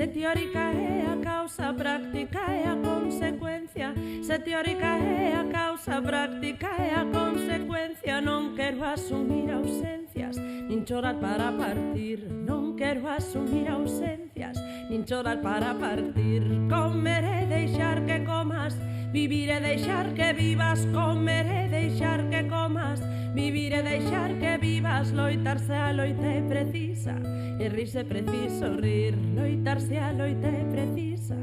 Se teórica é a causa, práctica é a consecuencia. Se teórica é a causa, práctica é a consecuencia. Non quero asumir ausencias, nin chorar para partir. Non quero asumir ausencias, nin chorar para partir. Comer e deixar que comas, vivir e deixar que vivas. Comer e deixar que comas, vivir e deixar que vivas. Loitarse a loita é precisa, e rirse preciso rir. Loitarse a loita é precisa.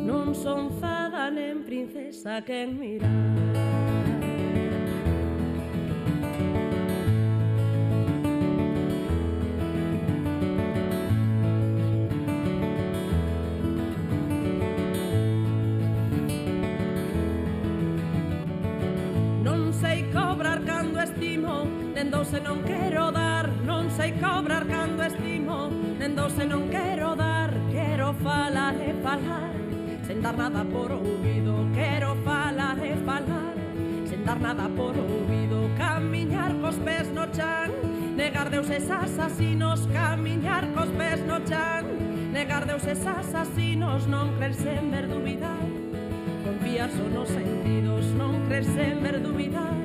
Non son fada nen princesa quen mirar. Se non quero dar, non sei cobrar cando estimo. Nendo se non quero dar, quero falar e falar, sen dar nada por ouvido. Quero falar e falar, sen dar nada por ouvido. Camiñar cos pés no chan, negar deuses asasinos. Camiñar cos pés no chan, negar deuses asasinos. Non creerse en ver dubidar, confiar só nos sentidos. Non creerse en ver dubidar.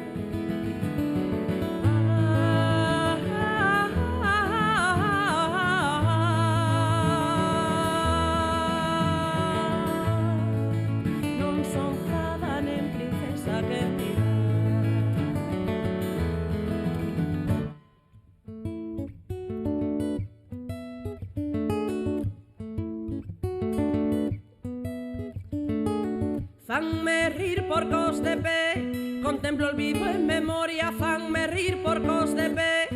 Fanme rir por cos de pé, contemplo el vivo en memoria. Fanme rir por cos de pé,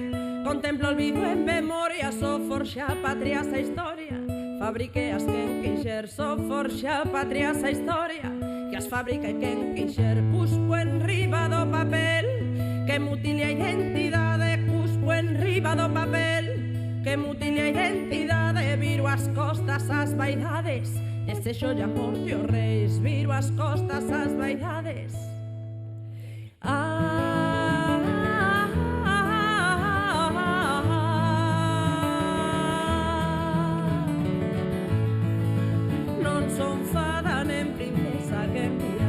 contemplo el vivo en memoria. So forxa patria esa historia, fabrique as quen quixer. So forxa patria esa historia, que as fabrique quen quixer. Cuspo en riba do papel, que mutile a identidade. Cuspo en riba do papel, que mutile a identidade. Viro as costas ás vaidades, desexo ya morte os reis. Viro as costas ás vaidades. Non son fada nen princesa que mirar.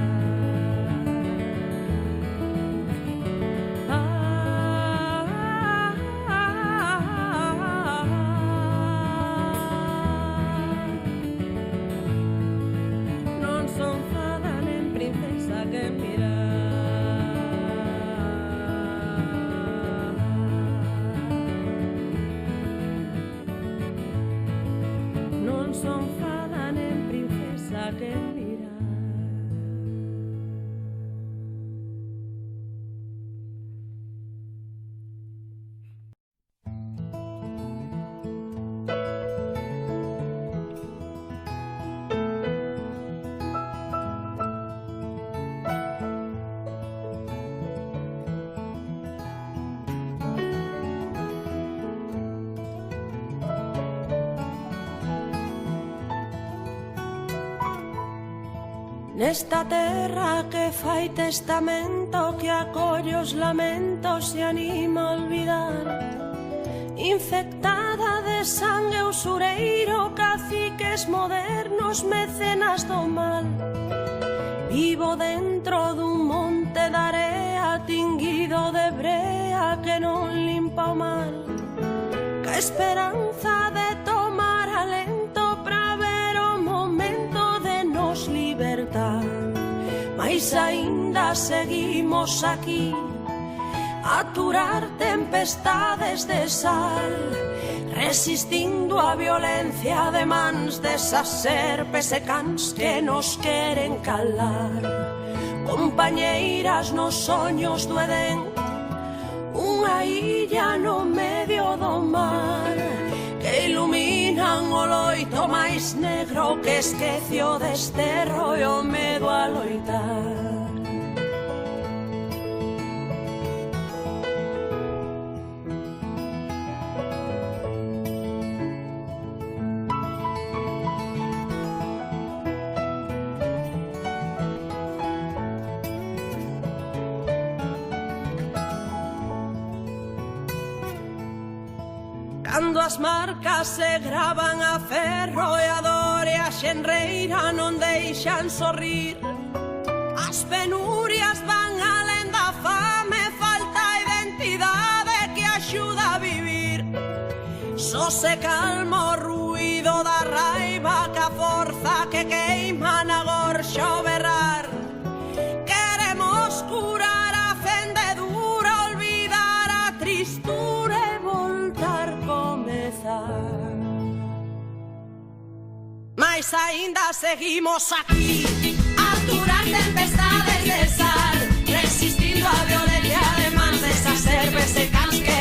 Nesta terra que fai testamento, que acolle os lamentos e anima a olvidar, infectada de sangue usureiro, caciques modernos, mecenas do mal. Vivo dentro dun monte de area tinguido de brea que non limpa o mal. Que esperanza de tomar alento pra ver o momento de nos libertar. Mais aínda seguimos aquí a aturar tempestades de sal, resistindo a violencia de mans desas serpes e cans que nos queren calar. Compañeiras nos soños do Edén, unha illa no medio do mar, que iluminan o loito máis negro que esquece o desterro e o medo a loitar. Cando as marcas se gravan a ferro e a dor e a xenreira non deixan sorrir, as penurias van alén da fame, falta identidade que axuda a vivir. Só se calma o ruído da raiva que a forza que queima na gorxa o berrar. Queremos curar a fendedura, olvidar a tristura e voltar a comezar. Mas aínda seguimos aquí, a aturar tempestades de sal, resistindo a violencia de mans desas herbes e cans que